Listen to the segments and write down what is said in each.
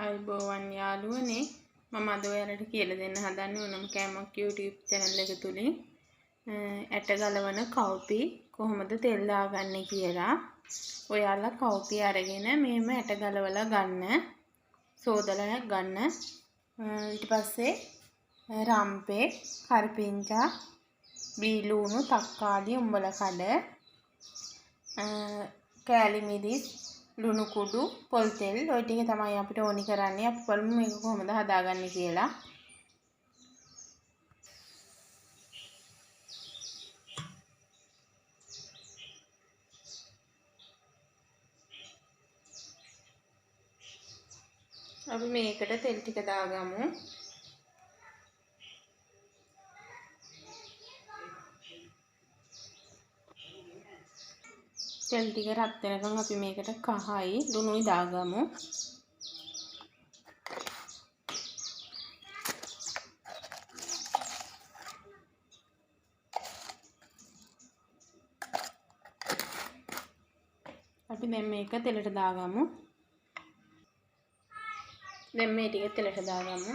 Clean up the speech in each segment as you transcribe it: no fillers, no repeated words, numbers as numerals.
අයිබෝවන් යාළුවනේ මම අද ඔයාලට කියලා දෙන්න හදන්නේ ඕනම කෑමක් YouTube channel එක තුලින් ඇට ගලවන කව්පි කොහොමද තෙල් දාගන්නේ කියලා. ඔයාලා කව්පි අරගෙන මෙහෙම ඇට ගලවලා ගන්න. සෝදලා ගන්න. ඊට පස්සේ රම්පේ, කරපිංචා, බීලුණු, තක්කාලි, උඹල කඩ, කෑලි මිරිස්, ලුණු කුඩු, පොල් තෙල් ඔය ටික තමයි අපිට ඕනි කරන්නේ. අපි බලමු මේක කොහොමද හදාගන්නේ කියලා. අපි මේකට තෙල් ටික දාගමු. තෙල් ටික රත් වෙනකන් අපි මේකට කහයි ලුණුයි දාගමු. අපි දැන් මේක තෙලට දාගමු. දැන් මේ ටික තෙලට දාගමු.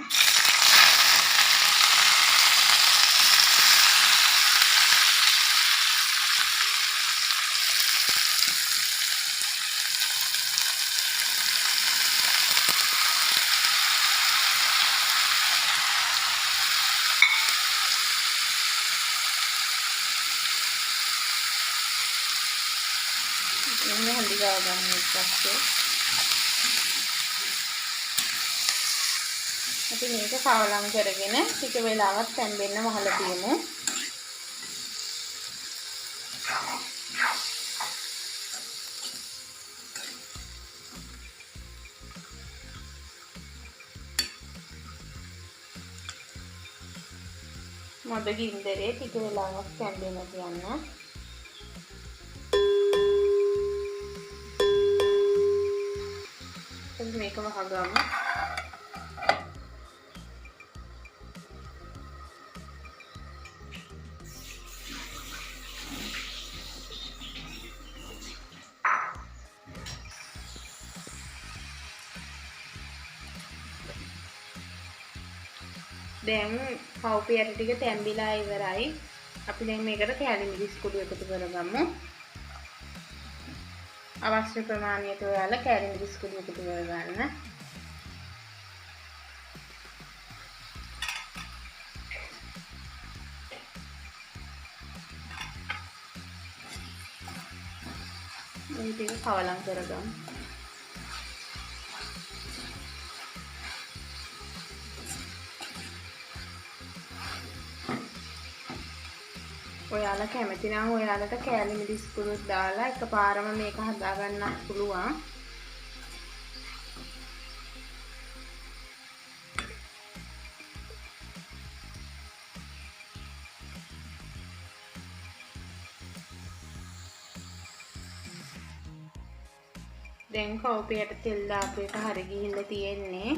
ini handi gawagන්න ඊපස්සේ අපි මේක කවලම් කරගෙන ටික වෙලාවක් තැම්බෙන්න වහලා තියමු. මඩ ගින්දරේ ටික වෙලාවක් තැම්බෙන්න තියන්න. මේක වහගමු. දැන් කව්පි ඇට ටික තැම්බිලා ඉවරයි. අපි දැන් මේකට කෑලි මිරිස් කුඩු එකතු කරගමු. අවශ්‍ය ප්‍රමාණයට ඔයාලා කෑලි මිරිස් කුඩු එකතු කරගන්න. මේ ටික කවලම් කරගමු. ඔයාලා කැමති නම් ඔයාලට කෑලි මිරිස් කුඩුත් දාලා එකපාරම මේක හදා ගන්නත් පුළුවන්. දැන් කව්පියට තෙල් දාපු එක හරි ගිහිල්ලා තියෙන්නේ.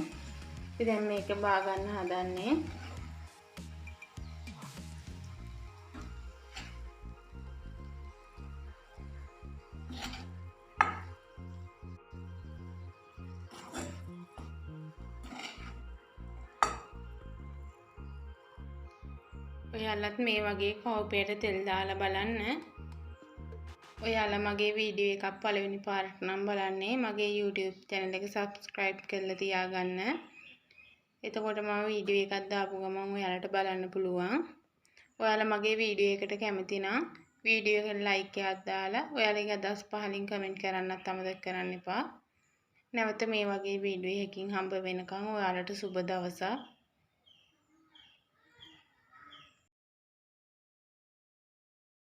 ඉතින් දැන් මේක බා ගන්න හදන්නේ. ඔයාලත් මේ වගේ කව්පියට තෙල් දාලා බලන්න. ඔයාලා මගේ වීඩියෝ එකක් පළවෙනි පාරට නම් බලන්නේ මගේ YouTube channel එක subscribe කරලා තියාගන්න. එතකොට මම වීඩියෝ එකක් දාපු ගමන් ඔයාලට බලන්න පුළුවන්. ඔයාලා මගේ වීඩියෝ එකට කැමති නම් වීඩියෝ එකට like එකක් දාලා ඔයාලගේ අදහස් පහලින් කමෙන්ට් කරන්නත් අමතක කරන්න එපා. නැවත මේ වගේ වීඩියෝ එකකින් හම්බ වෙනකන් ඔයාලට සුබ දවසක්.